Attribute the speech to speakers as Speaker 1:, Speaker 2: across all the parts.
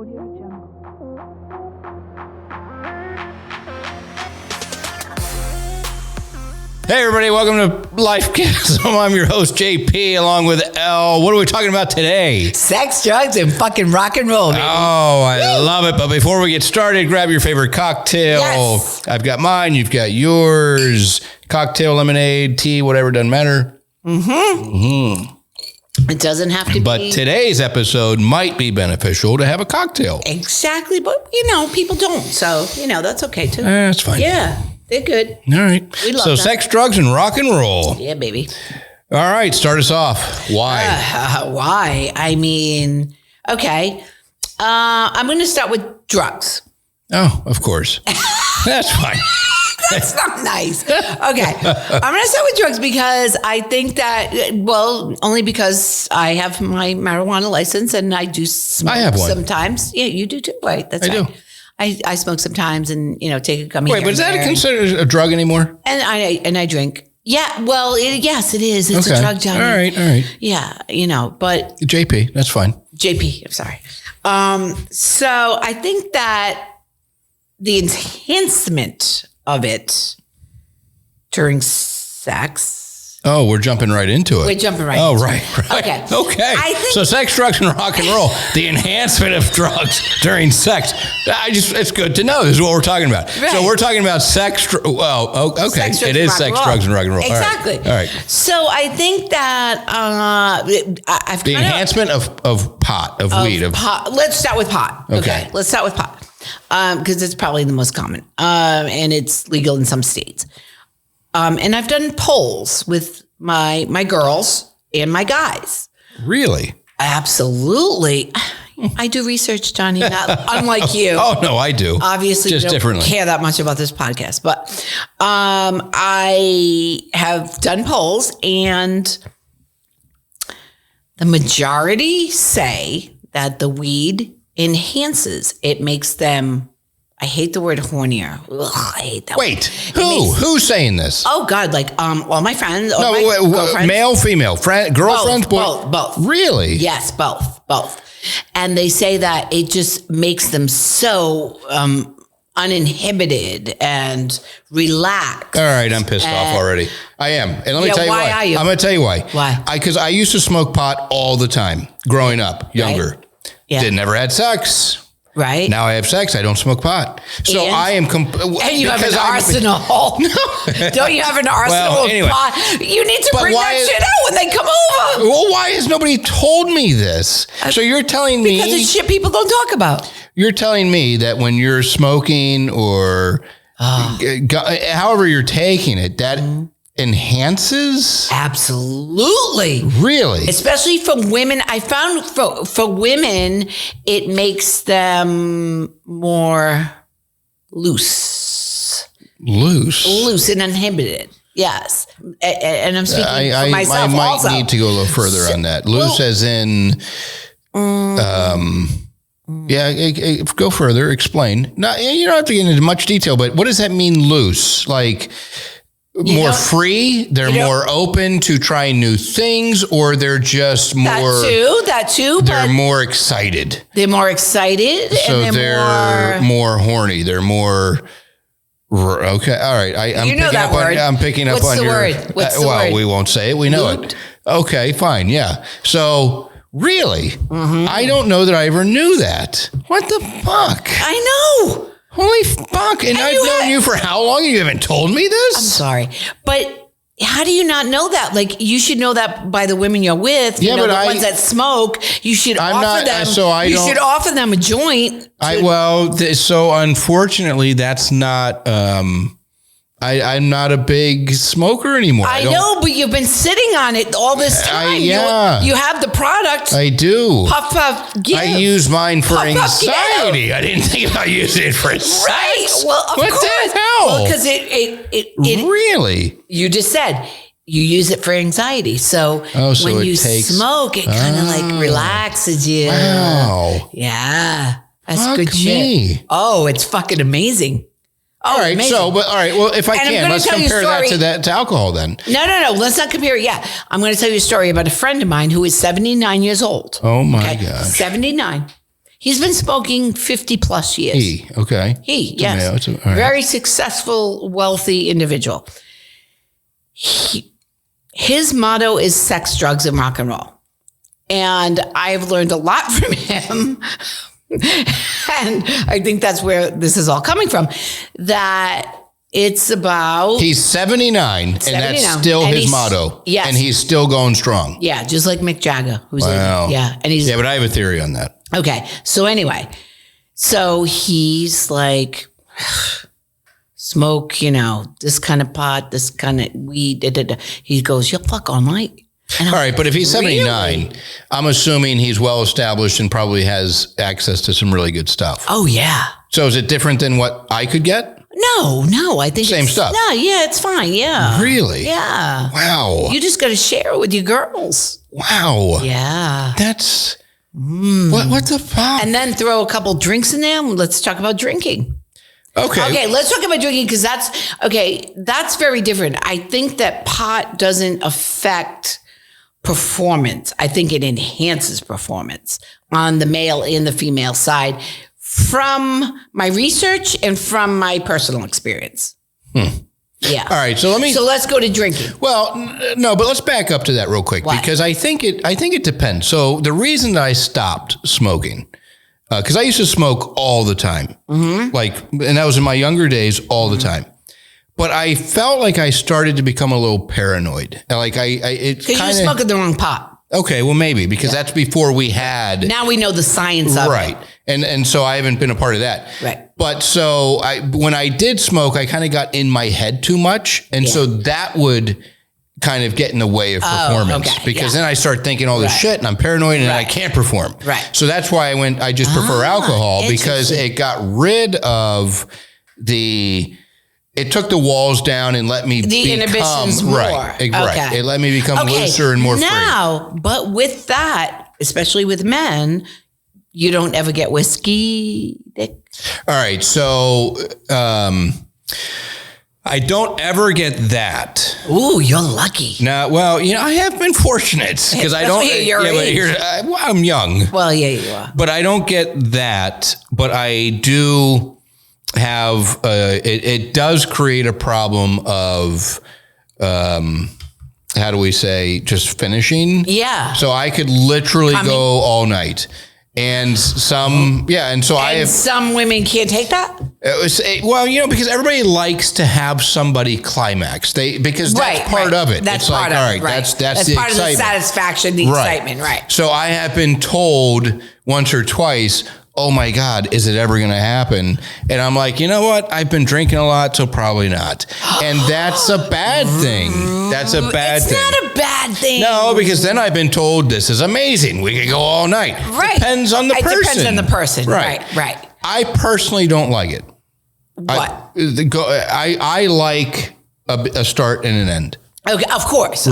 Speaker 1: Hey everybody, welcome to Life Chasm. I'm your host JP along with Elle. What are we talking about today?
Speaker 2: Sex, drugs, and fucking rock and roll, baby.
Speaker 1: Oh, I love it. But before we get started, grab your favorite cocktail.
Speaker 2: Yes.
Speaker 1: I've got mine, you've got yours. Cocktail, lemonade, tea, whatever, doesn't matter.
Speaker 2: It doesn't have to be.
Speaker 1: But today's episode might be beneficial to have a cocktail.
Speaker 2: Exactly, but people don't. So, that's okay too.
Speaker 1: That's fine.
Speaker 2: Yeah. They're good.
Speaker 1: All right.
Speaker 2: We love
Speaker 1: so
Speaker 2: them.
Speaker 1: Sex, drugs, and rock and roll.
Speaker 2: Yeah, baby.
Speaker 1: All right. Start us off. Why?
Speaker 2: Why? I mean, okay. I'm going to start with drugs.
Speaker 1: Oh, of course. That's fine.
Speaker 2: That's not nice. Okay. I'm going to start with drugs because I think that, only because I have my marijuana license and I do smoke
Speaker 1: I have one.
Speaker 2: Sometimes. Yeah, you do too. Right. That's right.
Speaker 1: do.
Speaker 2: I smoke sometimes and, take a gummy.
Speaker 1: Wait, but is that considered a drug anymore?
Speaker 2: And I drink. Yeah, well, yes, it is. It's a drug, Johnny.
Speaker 1: All right.
Speaker 2: Yeah, but
Speaker 1: JP, that's fine.
Speaker 2: JP, I'm sorry. So I think that the enhancement of it during sex.
Speaker 1: Oh, we're jumping right into it.
Speaker 2: We're jumping right
Speaker 1: into
Speaker 2: it.
Speaker 1: Right.
Speaker 2: Okay.
Speaker 1: I think so sex, drugs, and rock and roll. The enhancement of drugs during sex. It's good to know. This is what we're talking about. Right. So we're talking about sex. Okay.
Speaker 2: Sex,
Speaker 1: it is sex, drugs, and rock and roll.
Speaker 2: Exactly.
Speaker 1: All right.
Speaker 2: So I think that I've
Speaker 1: the enhancement of pot, of weed.
Speaker 2: Pot. Let's start with pot. Okay. Let's start with pot. Because it's probably the most common. And it's legal in some states. And I've done polls with my girls and my guys.
Speaker 1: Really?
Speaker 2: Absolutely. I do research, Johnny, unlike you.
Speaker 1: Oh, no, I do.
Speaker 2: Obviously,
Speaker 1: just
Speaker 2: don't
Speaker 1: differently.
Speaker 2: Care that much about this podcast. But I have done polls, and the majority say that the weed enhances. It makes them... I hate the word hornier. Ugh, I hate that.
Speaker 1: Wait, who's saying this?
Speaker 2: Oh God, all my friends.
Speaker 1: Male, female, girlfriends,
Speaker 2: both.
Speaker 1: Really?
Speaker 2: Yes, both. And they say that it just makes them so uninhibited and relaxed.
Speaker 1: All right, I'm pissed off already. I am, and let me tell you why.
Speaker 2: Are you?
Speaker 1: I'm going to tell you why.
Speaker 2: Why?
Speaker 1: Because I used to smoke pot all the time growing up, younger.
Speaker 2: Right. Yeah.
Speaker 1: Never had sex.
Speaker 2: Right.
Speaker 1: Now I have sex. I don't smoke pot. So I am...
Speaker 2: and you have an arsenal. No. Don't you have an arsenal of pot? You need to bring that shit out when they come over.
Speaker 1: Well, why has nobody told me this? So you're telling me...
Speaker 2: Because it's shit people don't talk about.
Speaker 1: You're telling me that when you're smoking or however you're taking it, that enhances?
Speaker 2: Absolutely.
Speaker 1: Really?
Speaker 2: Especially for women. I found for women, it makes them more loose and uninhibited. Yes. And I'm speaking for myself also.
Speaker 1: I might need to go a little further on that. Loose as in... go further. Explain. No, you don't have to get into much detail, but what does that mean, loose? Like... more free? They're more open to trying new things, or they're just more...
Speaker 2: That too.
Speaker 1: They're more excited.
Speaker 2: They're more excited.
Speaker 1: So
Speaker 2: and
Speaker 1: they're more horny. They're more... Okay. All right. I'm picking up on your...
Speaker 2: What's the word?
Speaker 1: We won't say it. We know it. Okay, fine. Yeah. So... Really? Mm-hmm. I don't know that I ever knew that. What the fuck?
Speaker 2: I know.
Speaker 1: Holy fuck. And I've known you for how long? You haven't told me this?
Speaker 2: I'm sorry. But how do you not know that? Like, you should know that by the women you're with.
Speaker 1: Yeah,
Speaker 2: the ones that smoke. You should offer them a joint.
Speaker 1: So unfortunately, that's not... I'm not a big smoker anymore.
Speaker 2: I know, but you've been sitting on it all this time. You have the product.
Speaker 1: I do.
Speaker 2: Puff, puff, give.
Speaker 1: I use mine for anxiety.
Speaker 2: Puff,
Speaker 1: I didn't think about using it for sex.
Speaker 2: Right. Well, of course.
Speaker 1: What the hell?
Speaker 2: Well, because it
Speaker 1: really?
Speaker 2: You just said you use it for anxiety. So when you smoke, it kind of like relaxes you.
Speaker 1: Wow.
Speaker 2: Yeah. That's
Speaker 1: Fuck
Speaker 2: good shit. Oh, it's fucking amazing.
Speaker 1: All right.
Speaker 2: Amazing.
Speaker 1: Well, if I can, let's compare that to alcohol then.
Speaker 2: No. Let's not compare it yet. I'm going to tell you a story about a friend of mine who is 79 years old.
Speaker 1: Oh my gosh.
Speaker 2: 79. He's been smoking 50 plus years.
Speaker 1: Okay.
Speaker 2: Yes.
Speaker 1: All right.
Speaker 2: Very successful, wealthy individual. His motto is sex, drugs, and rock and roll. And I've learned a lot from him. And I think that's where this is all coming from. That it's about...
Speaker 1: He's 79, and that's still his motto.
Speaker 2: Yes.
Speaker 1: And he's still going strong.
Speaker 2: Yeah, just like Mick Jagger. Who's
Speaker 1: wow.
Speaker 2: And he's...
Speaker 1: Yeah, but I have a theory on that.
Speaker 2: Okay, so anyway. So he's like... Smoke, this kind of pot, this kind of weed. He goes, you'll fuck all night.
Speaker 1: All right, but if he's 79, really? I'm assuming he's well established and probably has access to some really good stuff.
Speaker 2: Oh, yeah.
Speaker 1: So is it different than what I could get?
Speaker 2: No, I think
Speaker 1: same stuff.
Speaker 2: No, yeah, it's fine. Yeah.
Speaker 1: Really?
Speaker 2: Yeah.
Speaker 1: Wow.
Speaker 2: You just got to share it with your girls.
Speaker 1: Wow.
Speaker 2: Yeah.
Speaker 1: That's what the fuck?
Speaker 2: And then throw a couple drinks in there. Let's talk about drinking. Okay, let's talk about drinking because that's very different. I think that pot doesn't affect performance. I think it enhances performance on the male and the female side from my research and from my personal experience. Yeah.
Speaker 1: All right. So
Speaker 2: let's go to drinking.
Speaker 1: Well, no, but let's back up to that real quick because I think it depends. So the reason that I stopped smoking, because I used to smoke all the time, and that was in my younger days all the time. But I felt like I started to become a little paranoid. Like because
Speaker 2: you were smoking the wrong pot.
Speaker 1: Okay, well maybe because that's before we had.
Speaker 2: Now we know the science of it.
Speaker 1: Right, and so I haven't been a part of that.
Speaker 2: Right.
Speaker 1: But so when I did smoke, I kind of got in my head too much, and so that would kind of get in the way of performance because then I start thinking all this shit and I'm paranoid and I can't perform.
Speaker 2: Right.
Speaker 1: So that's why I just prefer alcohol because it got rid of it took the walls down and let me become
Speaker 2: inhibitions more.
Speaker 1: Right. It let me become looser and more free.
Speaker 2: Now, but with that, especially with men, you don't ever get whiskey, Dick.
Speaker 1: All right. So, I don't ever get that.
Speaker 2: Ooh, you're lucky.
Speaker 1: No, well, I have been fortunate because I don't. I'm young.
Speaker 2: Well, yeah, you are.
Speaker 1: But I don't get that. But I do have. It does create a problem of. How do we say? Just finishing.
Speaker 2: Yeah.
Speaker 1: So I could literally go all night. And some
Speaker 2: women can't take that.
Speaker 1: Because everybody likes to have somebody climax. Because that's part of it.
Speaker 2: That's
Speaker 1: it's
Speaker 2: part
Speaker 1: like,
Speaker 2: of
Speaker 1: all right,
Speaker 2: it. Right.
Speaker 1: That's
Speaker 2: the part excitement. Of the satisfaction, the excitement, right?
Speaker 1: So I have been told once or twice, oh my God, is it ever going to happen? And I'm like, you know what? I've been drinking a lot, so probably not. And that's a bad thing. That's a bad thing.
Speaker 2: It's not a bad thing.
Speaker 1: No, because then I've been told this is amazing. We could go all night.
Speaker 2: Right.
Speaker 1: Depends on the person.
Speaker 2: It depends on the person. Right.
Speaker 1: I personally don't like it.
Speaker 2: What?
Speaker 1: I like a start and an end.
Speaker 2: Okay, of course,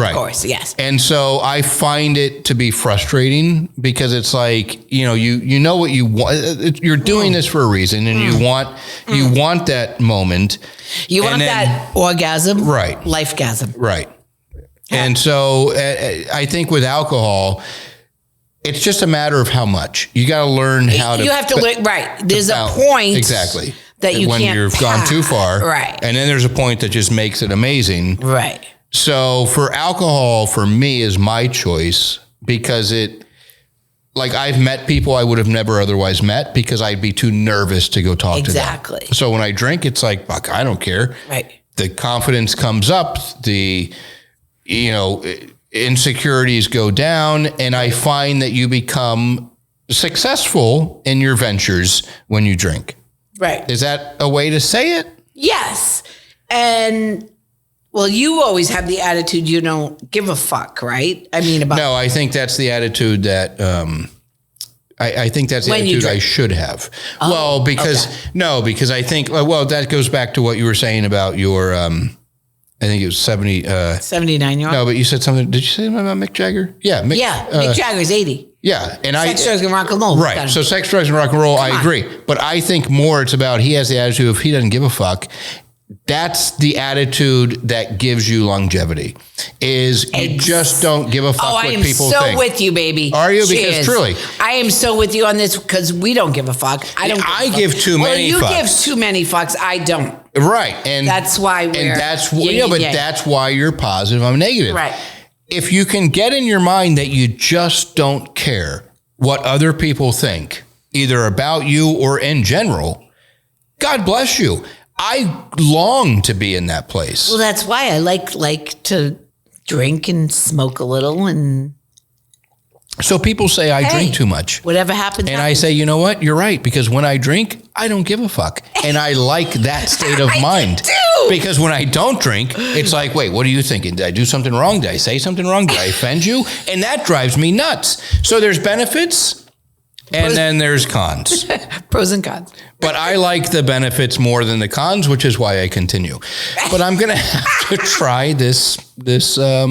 Speaker 2: yes.
Speaker 1: And so I find it to be frustrating because it's like, you know what you want. You're doing this for a reason and you want that moment.
Speaker 2: You want that orgasm.
Speaker 1: Right.
Speaker 2: Lifegasm.
Speaker 1: Right. Yeah. And so I think with alcohol, it's just a matter of how much. You got to learn how to.
Speaker 2: You have to learn, right. There's a point.
Speaker 1: Exactly.
Speaker 2: That you
Speaker 1: when
Speaker 2: can't
Speaker 1: you've gone too far.
Speaker 2: Right.
Speaker 1: And then there's a point that just makes it amazing.
Speaker 2: Right.
Speaker 1: So for alcohol, for me, is my choice because I've met people I would have never otherwise met because I'd be too nervous to go talk to them.
Speaker 2: Exactly.
Speaker 1: So when I drink, it's like, fuck, I don't care.
Speaker 2: Right.
Speaker 1: The confidence comes up, the, insecurities go down, and I find that you become successful in your ventures when you drink.
Speaker 2: Right.
Speaker 1: Is that a way to say it?
Speaker 2: Yes. And well, you always have the attitude you don't give a fuck, right? I mean,
Speaker 1: No, I think that's the attitude that I think that's the attitude I should have. Oh, well, because I think that goes back to what you were saying about your I think it was
Speaker 2: 79-year-old.
Speaker 1: No, but you said something. Did you say something about Mick Jagger? Yeah,
Speaker 2: Mick Jagger's 80.
Speaker 1: Yeah, and
Speaker 2: sex, drugs, and rock and roll.
Speaker 1: Right. So sex, drugs, and rock and roll. I agree, but I think more it's about he has the attitude of he doesn't give a fuck. that's the attitude that gives you longevity. Is you just don't give a fuck what people think.
Speaker 2: I am so with you, baby.
Speaker 1: Are you? Because truly,
Speaker 2: I am so with you on this because we don't give a fuck. I
Speaker 1: give too many fucks.
Speaker 2: You give too many fucks. I don't.
Speaker 1: Right, and
Speaker 2: that's why
Speaker 1: that's why you're positive. I'm negative.
Speaker 2: Right.
Speaker 1: If you can get in your mind that you just don't care what other people think, either about you or in general, God bless you. I long to be in that place.
Speaker 2: Well, that's why I like to drink and smoke a little. And
Speaker 1: so people say I drink too much.
Speaker 2: Whatever happens.
Speaker 1: And I say, you know what? You're right. Because when I drink, I don't give a fuck. And I like that state of mind.
Speaker 2: Do.
Speaker 1: Because when I don't drink, it's like, wait, what are you thinking? Did I do something wrong? Did I say something wrong? Did I offend you? And that drives me nuts. So there's benefits. And then there's cons.
Speaker 2: Pros and cons.
Speaker 1: But I like the benefits more than the cons, which is why I continue. But I'm going to have to try this. All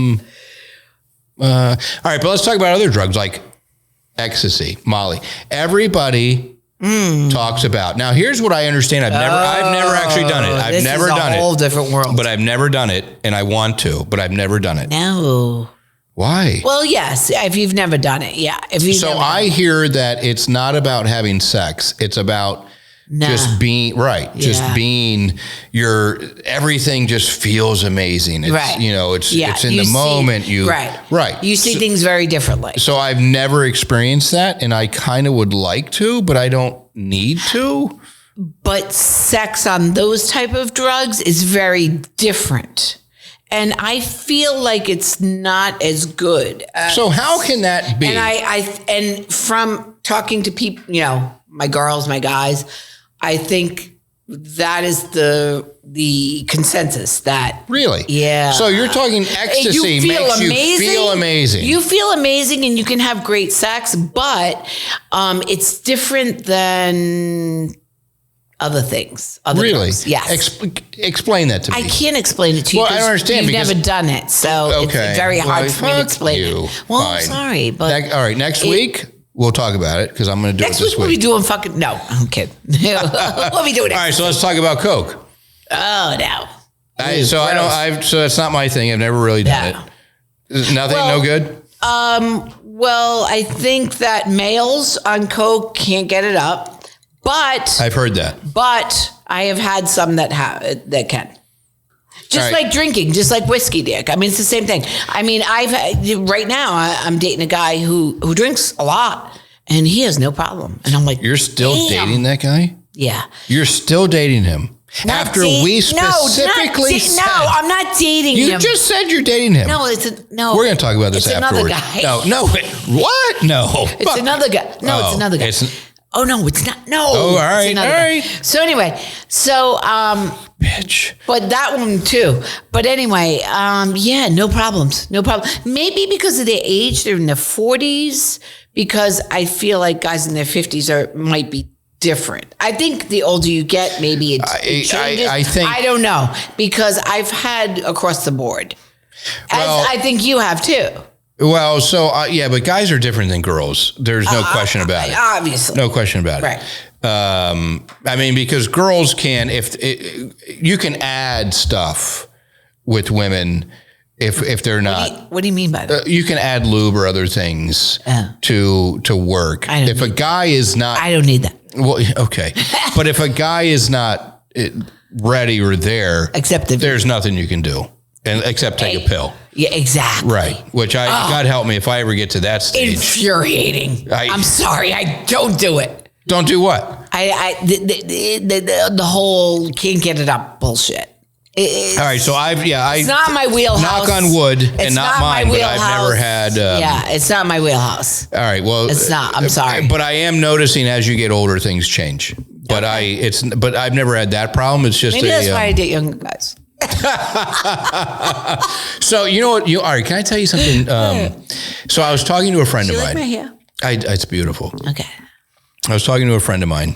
Speaker 1: right, but let's talk about other drugs like ecstasy, Molly. Everybody talks about. Now, here's what I understand. I've never actually done it. I've never done it. This is a
Speaker 2: whole different world.
Speaker 1: But I've never done it, and I want to, but I've never done it.
Speaker 2: No.
Speaker 1: Why?
Speaker 2: Well, yes, if you've never done it, yeah.
Speaker 1: I hear that it's not about having sex. It's about just being just being everything just feels amazing. It's,
Speaker 2: right.
Speaker 1: It's in the moment. Right.
Speaker 2: You see things very differently.
Speaker 1: So I've never experienced that, and I kind of would like to, but I don't need to.
Speaker 2: But sex on those type of drugs is very different. And I feel like it's not as good.
Speaker 1: So how can that be?
Speaker 2: And from talking to people, my girls, my guys, I think that is the consensus that
Speaker 1: really,
Speaker 2: yeah.
Speaker 1: So you're talking ecstasy makes you feel amazing.
Speaker 2: You feel amazing, and you can have great sex, but it's different than other things. Really? Drugs. Yes.
Speaker 1: Explain that to me.
Speaker 2: I can't explain it to you.
Speaker 1: Well, I don't understand.
Speaker 2: You've never done it, so it's very hard for me to explain it. Well, I'm sorry, but
Speaker 1: all right. Next week we'll talk about it because I'm going to do it this week.
Speaker 2: Next week we'll be doing fucking no. I'm kidding. We'll be doing it.
Speaker 1: All right, so let's talk about Coke.
Speaker 2: Oh no.
Speaker 1: So it's not my thing. I've never really done it. Nothing. No good.
Speaker 2: Well, I think that males on Coke can't get it up. But
Speaker 1: I've heard that.
Speaker 2: But I have had some that can. Just like drinking, just like whiskey, Dick. I mean, it's the same thing. I mean, right now I'm dating a guy who drinks a lot, and he has no problem. And I'm like,
Speaker 1: you're still dating that guy?
Speaker 2: Yeah.
Speaker 1: You're still dating him after we specifically said.
Speaker 2: No, I'm not dating him.
Speaker 1: You just said you're dating him.
Speaker 2: No, no.
Speaker 1: We're going to talk about this afterwards.
Speaker 2: It's another guy.
Speaker 1: No. What? No.
Speaker 2: It's another guy. No, it's another guy. Oh, no, it's not. No.
Speaker 1: Oh, all right. All right.
Speaker 2: So anyway,
Speaker 1: bitch.
Speaker 2: But that one too. But anyway, no problems. No problem. Maybe because of their age, they're in their 40s, because I feel like guys in their 50s might be different. I think the older you get, maybe it changes. I don't know, because I've had across the board. As I think you have too.
Speaker 1: Well, but guys are different than girls. There's no question about it.
Speaker 2: Obviously.
Speaker 1: No question about it.
Speaker 2: Right.
Speaker 1: Because girls you can add stuff with women if they're not.
Speaker 2: What do you mean by that?
Speaker 1: You can add lube or other things to work. If a guy is not.
Speaker 2: I don't need that.
Speaker 1: Well, okay. But if a guy is not ready or there, there's nothing you can do. Except take a pill.
Speaker 2: Yeah, exactly.
Speaker 1: Right. Which God help me if I ever get to that stage.
Speaker 2: Infuriating. I'm sorry. I don't do it.
Speaker 1: Don't do what?
Speaker 2: The whole can't get it up bullshit.
Speaker 1: All right. So it's
Speaker 2: not my wheelhouse.
Speaker 1: Knock on wood, and not mine, but I've never had.
Speaker 2: It's not my wheelhouse.
Speaker 1: All right. Well,
Speaker 2: it's not. I'm sorry.
Speaker 1: But I am noticing as you get older, things change. But I've never had that problem. It's just
Speaker 2: maybe that's why I date younger guys.
Speaker 1: So you know what? All right, can I tell you something? So I was talking to a friend of mine.
Speaker 2: My hair?
Speaker 1: It's beautiful.
Speaker 2: Okay.
Speaker 1: I was talking to a friend of mine.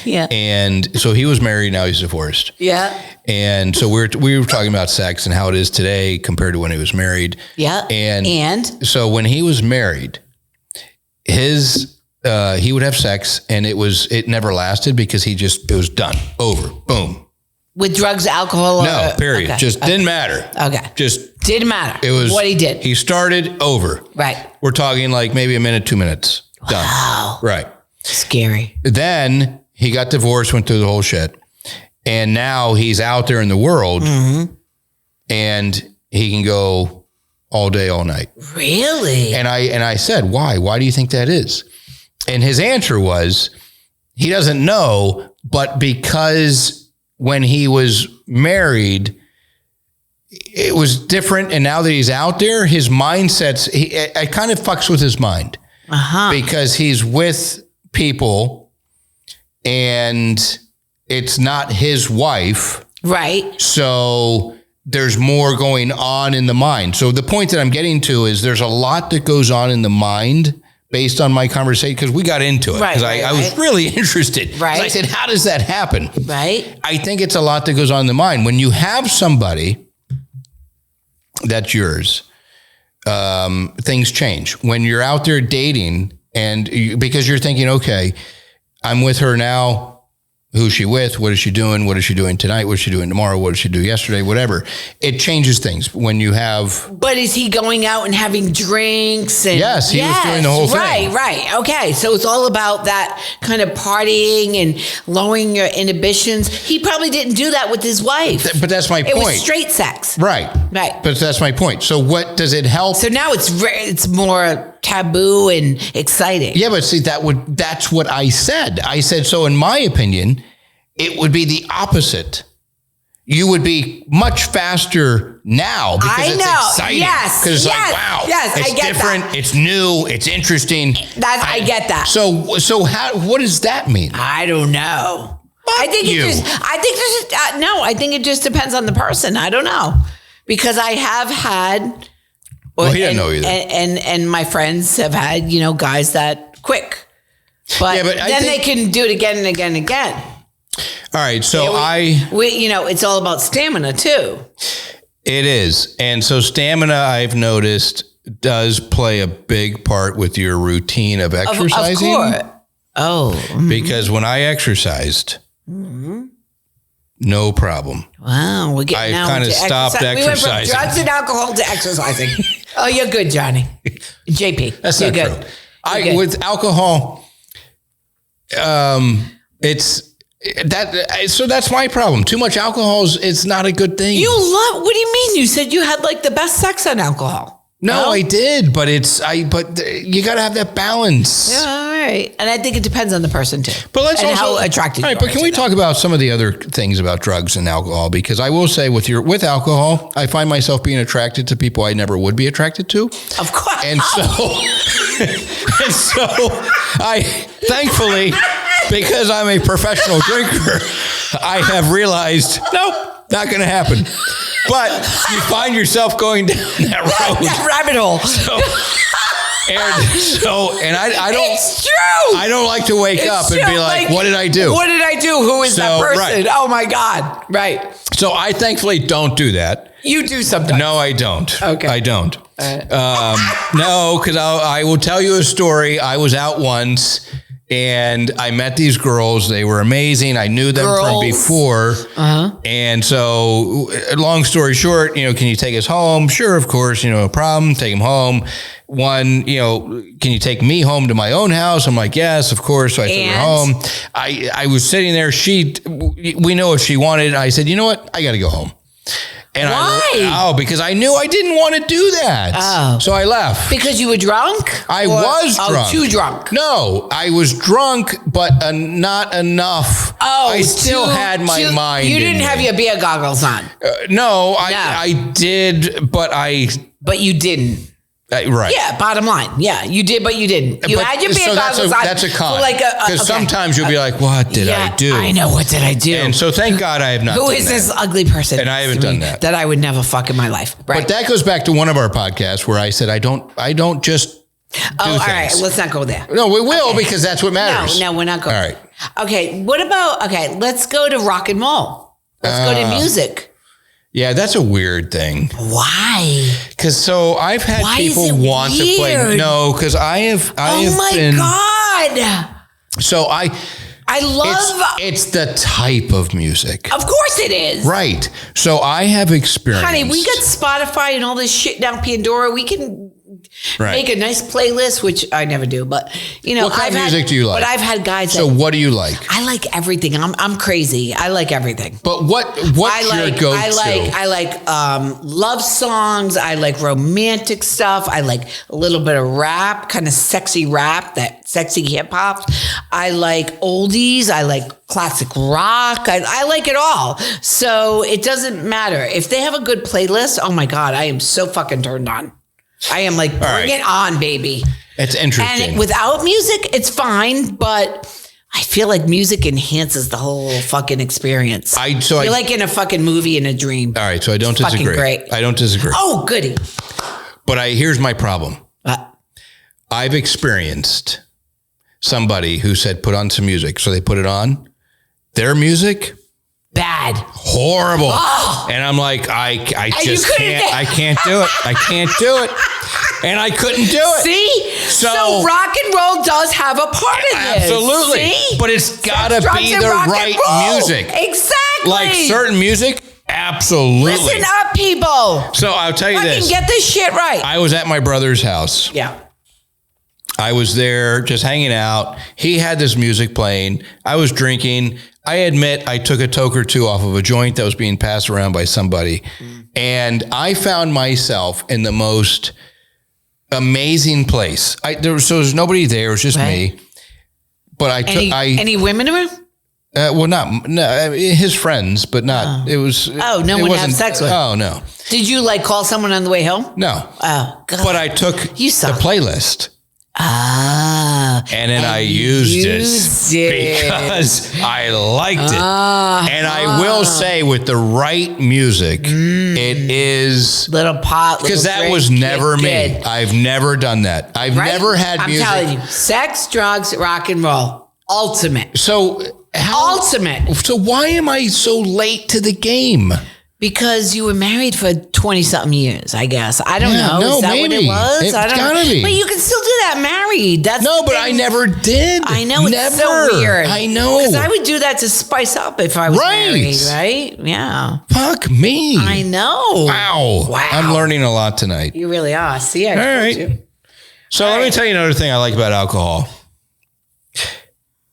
Speaker 2: Yeah.
Speaker 1: And so he was married. Now he's divorced.
Speaker 2: Yeah.
Speaker 1: And so we were talking about sex and how it is today compared to when he was married.
Speaker 2: Yeah.
Speaker 1: And so when he was married, he would have sex, and it never lasted because it was done, over, boom.
Speaker 2: With drugs, alcohol?
Speaker 1: No, period.
Speaker 2: Okay.
Speaker 1: Just didn't matter.
Speaker 2: Okay.
Speaker 1: Just
Speaker 2: didn't matter.
Speaker 1: It was
Speaker 2: what he did.
Speaker 1: He started over.
Speaker 2: Right.
Speaker 1: We're talking like maybe a minute, 2 minutes. Done.
Speaker 2: Wow.
Speaker 1: Right.
Speaker 2: Scary.
Speaker 1: Then he got divorced, went through the whole shit. And now he's out there in the world and he can go all day, all night.
Speaker 2: Really?
Speaker 1: And I said, why? Why do you think that is? And his answer was, he doesn't know, but because when he was married, it was different. And now that he's out there, his mindsets, it kind of fucks with his mind because he's with people and it's not his wife.
Speaker 2: Right.
Speaker 1: So there's more going on in the mind. So the point that I'm getting to is there's a lot that goes on in the mind based on my conversation, because we got into it. Because I was really interested.
Speaker 2: Right.
Speaker 1: I said, how does that happen?
Speaker 2: Right.
Speaker 1: I think it's a lot that goes on in the mind. When you have somebody that's yours, things change. When you're out there dating because you're thinking, okay, I'm with her now. Who's she with? What is she doing? What is she doing tonight? What is she doing tomorrow? What did she do yesterday? Whatever. It changes things when you have.
Speaker 2: But is he going out and having drinks? And
Speaker 1: yes, he was doing the whole thing.
Speaker 2: Right. Okay. So it's all about that kind of partying and lowering your inhibitions. He probably didn't do that with his wife.
Speaker 1: But that's my point.
Speaker 2: It was straight sex.
Speaker 1: Right.
Speaker 2: Right.
Speaker 1: But that's my point. So what does it help?
Speaker 2: So now it's more taboo and exciting.
Speaker 1: Yeah, but see, that's what I said. I said, so in my opinion, it would be the opposite. You would be much faster now because it's exciting.
Speaker 2: Yes.
Speaker 1: Because it's like, wow.
Speaker 2: Yes,
Speaker 1: it's
Speaker 2: I get
Speaker 1: different.
Speaker 2: that.
Speaker 1: It's new. It's interesting.
Speaker 2: I get that.
Speaker 1: So what does that mean?
Speaker 2: I don't know. I think it just depends on the person. I don't know. Because I have had.
Speaker 1: Well, he didn't know either.
Speaker 2: And my friends have had, guys that quick. But then they can do it again and again and again.
Speaker 1: All right. So
Speaker 2: it's all about stamina too.
Speaker 1: It is. And so stamina, I've noticed, does play a big part with your routine of exercising.
Speaker 2: Of course. Oh. Mm-hmm.
Speaker 1: Because when I exercised, no problem.
Speaker 2: Wow. We're getting now
Speaker 1: kind of stopped exercising. We went from
Speaker 2: drugs and alcohol to exercising. Oh, you're good, Johnny. JP.
Speaker 1: That's not
Speaker 2: good.
Speaker 1: True. With alcohol, so that's my problem. Too much alcohol it's not a good thing.
Speaker 2: What do you mean? You said you had like the best sex on alcohol.
Speaker 1: No, I did, but you got to have that balance.
Speaker 2: Yeah, all right. And I think it depends on the person too.
Speaker 1: But let's
Speaker 2: and
Speaker 1: also
Speaker 2: how attracted you are.
Speaker 1: But can we talk about some of the other things about drugs and alcohol? Because I will say with alcohol, I find myself being attracted to people I never would be attracted to.
Speaker 2: Of course.
Speaker 1: And so I thankfully, because I'm a professional drinker, I have realized, nope, not going to happen. But you find yourself going down that road.
Speaker 2: That rabbit hole.
Speaker 1: And I don't.
Speaker 2: It's true.
Speaker 1: I don't like to wake up and be like, what did I do?
Speaker 2: What did I do? Who is that person?
Speaker 1: Right.
Speaker 2: Oh my God. Right.
Speaker 1: So I thankfully don't do that.
Speaker 2: You do sometimes.
Speaker 1: No, I don't.
Speaker 2: Okay.
Speaker 1: I don't. No, because I will tell you a story. I was out once and I met these girls. They were amazing. I knew them from before. And so long story short, can you take us home? Sure, of course, no problem. Take them home. One, can you take me home to my own house? I'm like, yes, of course. So I took her home. I was sitting there. We know what she wanted. I said, you know what? I got to go home. And
Speaker 2: why?
Speaker 1: Because I knew I didn't want to do that.
Speaker 2: Oh.
Speaker 1: So I left.
Speaker 2: Because you were drunk?
Speaker 1: I was drunk.
Speaker 2: Oh, too drunk.
Speaker 1: No, I was drunk, but not enough.
Speaker 2: Oh,
Speaker 1: I still had my mind.
Speaker 2: You didn't have your beer goggles on.
Speaker 1: No, I did, but
Speaker 2: But you didn't.
Speaker 1: Right.
Speaker 2: Yeah, bottom line. Yeah, you did, but you didn't. You had your beer goggles on.
Speaker 1: That's a con.
Speaker 2: Because
Speaker 1: sometimes you'll be like, what did I do?
Speaker 2: I know, what did I do?
Speaker 1: And so thank God I have not
Speaker 2: Who
Speaker 1: done
Speaker 2: is
Speaker 1: that.
Speaker 2: this ugly person?
Speaker 1: And I haven't done that.
Speaker 2: That I would never fuck in my life. Right.
Speaker 1: But that goes back to one of our podcasts where I said, I don't just
Speaker 2: all right. Let's not go there.
Speaker 1: No, we will because that's what matters.
Speaker 2: No, we're not going.
Speaker 1: All right.
Speaker 2: Okay, let's go to rock and roll. Let's go to music.
Speaker 1: Yeah, that's a weird thing.
Speaker 2: Why?
Speaker 1: Because I've had people want to play. No, because I have.
Speaker 2: Oh my God!
Speaker 1: So
Speaker 2: I love.
Speaker 1: It's the type of music.
Speaker 2: Of course it is.
Speaker 1: Right. So I have experience.
Speaker 2: Honey, we got Spotify and all this shit down Pandora. We can make a nice playlist, which I never do. But,
Speaker 1: what kind of music do you like?
Speaker 2: But I've had guys.
Speaker 1: So what do you like?
Speaker 2: I like everything. I'm crazy. I like everything.
Speaker 1: But what's your go-to?
Speaker 2: I like love songs. I like romantic stuff. I like a little bit of rap, kind of sexy rap, that sexy hip hop. I like oldies. I like classic rock. I like it all. So it doesn't matter. If they have a good playlist, oh my God, I am so fucking turned on. I am like, bring it on, baby.
Speaker 1: It's interesting.
Speaker 2: And without music, it's fine, but I feel like music enhances the whole fucking experience. You're like in a fucking movie in a dream.
Speaker 1: All right, so I don't disagree.
Speaker 2: Great.
Speaker 1: I don't disagree.
Speaker 2: Oh, goody.
Speaker 1: But here's my problem. I've experienced somebody who said, put on some music. So they put it on. Their music,
Speaker 2: bad,
Speaker 1: horrible. Oh. And I'm like, I just can't. I can't do it. I can't do it. And I couldn't do it.
Speaker 2: See? So rock and roll does have a part of this.
Speaker 1: Absolutely.
Speaker 2: See?
Speaker 1: But it's got to be the right music.
Speaker 2: Exactly.
Speaker 1: Like certain music, absolutely.
Speaker 2: Listen up, people.
Speaker 1: So I'll tell you this.
Speaker 2: Get this shit right.
Speaker 1: I was at my brother's house.
Speaker 2: Yeah.
Speaker 1: I was there just hanging out. He had this music playing. I was drinking. I admit I took a toke or two off of a joint that was being passed around by somebody. And I found myself in the most amazing place. There's nobody there. It was just me. But
Speaker 2: any women around?
Speaker 1: No, his friends, but not. It was.
Speaker 2: Oh, no one to have sex with.
Speaker 1: Oh, no.
Speaker 2: Did you call someone on the way home?
Speaker 1: No.
Speaker 2: Oh, God.
Speaker 1: But I took the playlist. And then I used it because I liked it. And I will say, with the right music, it is
Speaker 2: little pot.
Speaker 1: Because that was never me. I've never done that. I've never had music.
Speaker 2: I'm telling you, sex, drugs, rock and roll, ultimate.
Speaker 1: So ultimate. So why am I so late to the game?
Speaker 2: Because you were married for 20-something years, I guess. I don't know.
Speaker 1: No,
Speaker 2: is that
Speaker 1: maybe.
Speaker 2: What it was?
Speaker 1: I don't know. Be.
Speaker 2: But you can still do that married. That's
Speaker 1: no, but I never did.
Speaker 2: I know.
Speaker 1: Never.
Speaker 2: It's so weird.
Speaker 1: I know.
Speaker 2: Because I would do that to spice up if I was married, right? Yeah.
Speaker 1: Fuck me.
Speaker 2: I know.
Speaker 1: Wow. I'm learning a lot tonight.
Speaker 2: You really are. See, I told you.
Speaker 1: So let me tell you another thing I like about alcohol.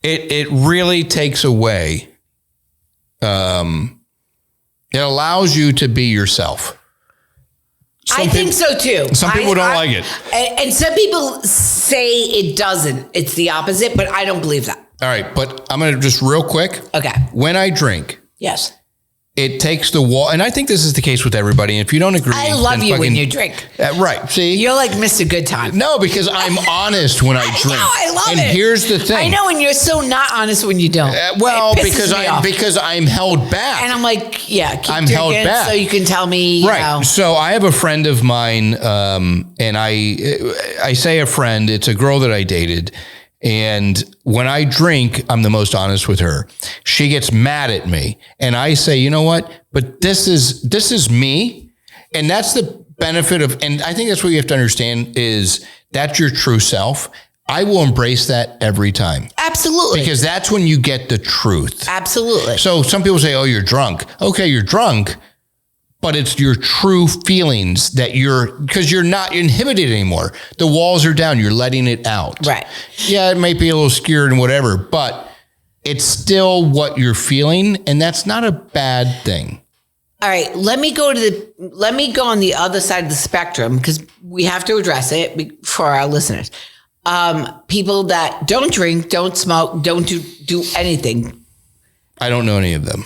Speaker 1: It really takes away it allows you to be yourself.
Speaker 2: I think so too.
Speaker 1: Some people don't like it.
Speaker 2: And some people say it doesn't. It's the opposite, but I don't believe that.
Speaker 1: All right, but I'm going to just real quick.
Speaker 2: Okay.
Speaker 1: When I drink.
Speaker 2: Yes.
Speaker 1: It takes the wall, and I think this is the case with everybody. If you don't agree,
Speaker 2: I love you when you drink.
Speaker 1: Right? See,
Speaker 2: you're like Mr. Good Time.
Speaker 1: No, because I'm honest when I drink.
Speaker 2: I love it.
Speaker 1: And here's the thing:
Speaker 2: I know, and you're so not honest when you don't.
Speaker 1: Because I'm held back,
Speaker 2: and I'm like, yeah,
Speaker 1: I'm held back,
Speaker 2: so you can tell me,
Speaker 1: right? So I have a friend of mine, and I say a friend. It's a girl that I dated. And when I drink, I'm the most honest with her. She gets mad at me. And I say, you know what? But this is me. And that's the benefit of, and I think that's what you have to understand is that's your true self. I will embrace that every time.
Speaker 2: Absolutely.
Speaker 1: Because that's when you get the truth.
Speaker 2: Absolutely.
Speaker 1: So some people say, oh, you're drunk. Okay, you're drunk. But it's your true feelings that because you're not inhibited anymore. The walls are down. You're letting it out.
Speaker 2: Right.
Speaker 1: Yeah, it might be a little scared and whatever, but it's still what you're feeling. And that's not a bad thing.
Speaker 2: All right. Let me go on the other side of the spectrum because we have to address it for our listeners. People that don't drink, don't smoke, don't do anything.
Speaker 1: I don't know any of them.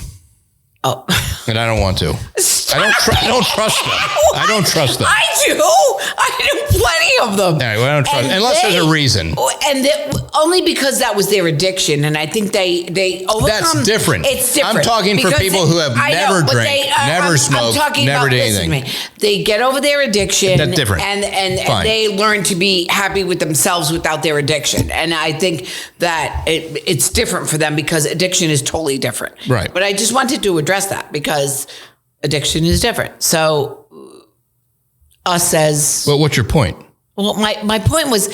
Speaker 2: Oh.
Speaker 1: And I don't want to. I don't trust them. I don't trust them.
Speaker 2: I do. I know plenty of them.
Speaker 1: All right, well, I don't trust them. Unless there's a reason.
Speaker 2: And only because that was their addiction. And I think they overcome.
Speaker 1: That's different.
Speaker 2: It's different.
Speaker 1: I'm talking for people who have never drank, never smoked, never did anything.
Speaker 2: They get over their addiction.
Speaker 1: That's different.
Speaker 2: And they learn to be happy with themselves without their addiction. And I think that it's different for them because addiction is totally different.
Speaker 1: Right.
Speaker 2: But I just wanted to address that because addiction is different. So us as...
Speaker 1: Well, what's your point?
Speaker 2: Well, my point was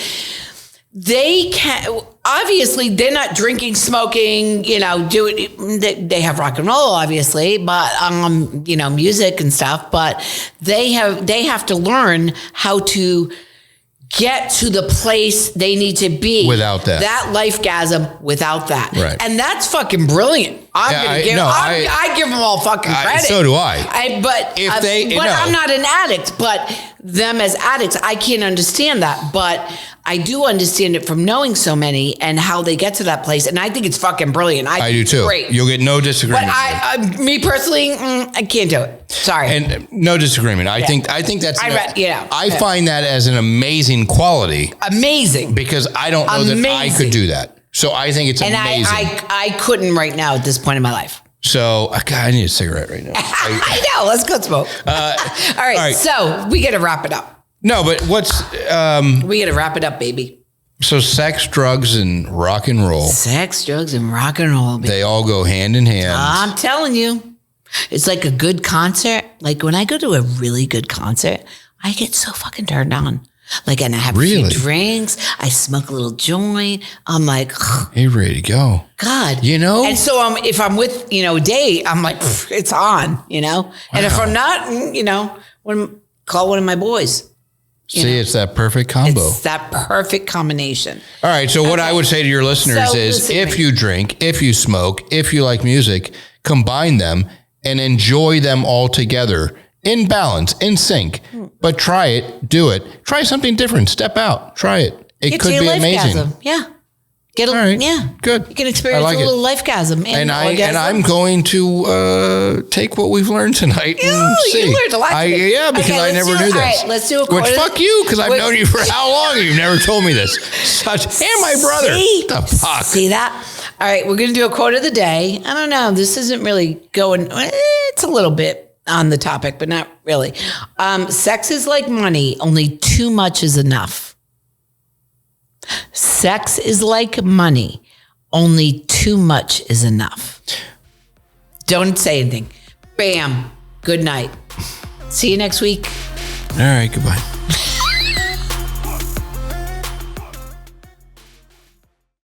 Speaker 2: they can, obviously they're not drinking, smoking, they have rock and roll, obviously, but, music and stuff, but they have to learn how to get to the place they need to be
Speaker 1: without that
Speaker 2: lifegasm, without that.
Speaker 1: Right.
Speaker 2: And that's fucking brilliant. I give them all fucking credit.
Speaker 1: So do I.
Speaker 2: But I'm not an addict, but them as addicts, I can't understand that. But I do understand it from knowing so many and how they get to that place. And I think it's fucking brilliant. I do too. Great.
Speaker 1: You'll get no disagreement.
Speaker 2: But me personally, I can't do it. Sorry.
Speaker 1: And no disagreement. I think that's. I find that as an amazing quality.
Speaker 2: Amazing.
Speaker 1: Because I don't know that I could do that. So I think it's amazing.
Speaker 2: And I couldn't right now at this point in my life.
Speaker 1: So I need a cigarette right now.
Speaker 2: I know. Let's go smoke. All right. So we got to wrap it up.
Speaker 1: No, but what's...
Speaker 2: we got to wrap it up, baby.
Speaker 1: So sex, drugs, and rock and roll.
Speaker 2: Sex, drugs, and rock and roll, baby.
Speaker 1: They all go hand in hand.
Speaker 2: I'm telling you. It's like a good concert. Like when I go to a really good concert, I get so fucking turned on. Like, and I have a few drinks. I smoke a little joint. I'm like...
Speaker 1: You're ready to go.
Speaker 2: God.
Speaker 1: And
Speaker 2: so if I'm with, a date, I'm like, it's on, Wow. And if I'm not, call one of my boys.
Speaker 1: See, it's that perfect combo.
Speaker 2: It's that perfect combination.
Speaker 1: All right. So what I would say to your listeners is if you drink, if you smoke, if you like music, combine them and enjoy them all together in balance, in sync. But try it, do it. Try something different. Step out. Try it. It could be amazing.
Speaker 2: Yeah.
Speaker 1: Good.
Speaker 2: You can experience a little lifegasm.
Speaker 1: And I'm going to take what we've learned tonight and see.
Speaker 2: You learned a lot.
Speaker 1: Because I never knew this. All right,
Speaker 2: let's do a quote.
Speaker 1: Which fuck you, because I've known you for how long? You've never told me this. And my brother. The fuck.
Speaker 2: See that? All right, we're going to do a quote of the day. I don't know. This isn't really going. It's a little bit on the topic, but not really. Sex is like money. Only too much is enough. Sex is like money. Only too much is enough. Don't say anything. Bam. Good night. See you next week.
Speaker 1: All right. Goodbye.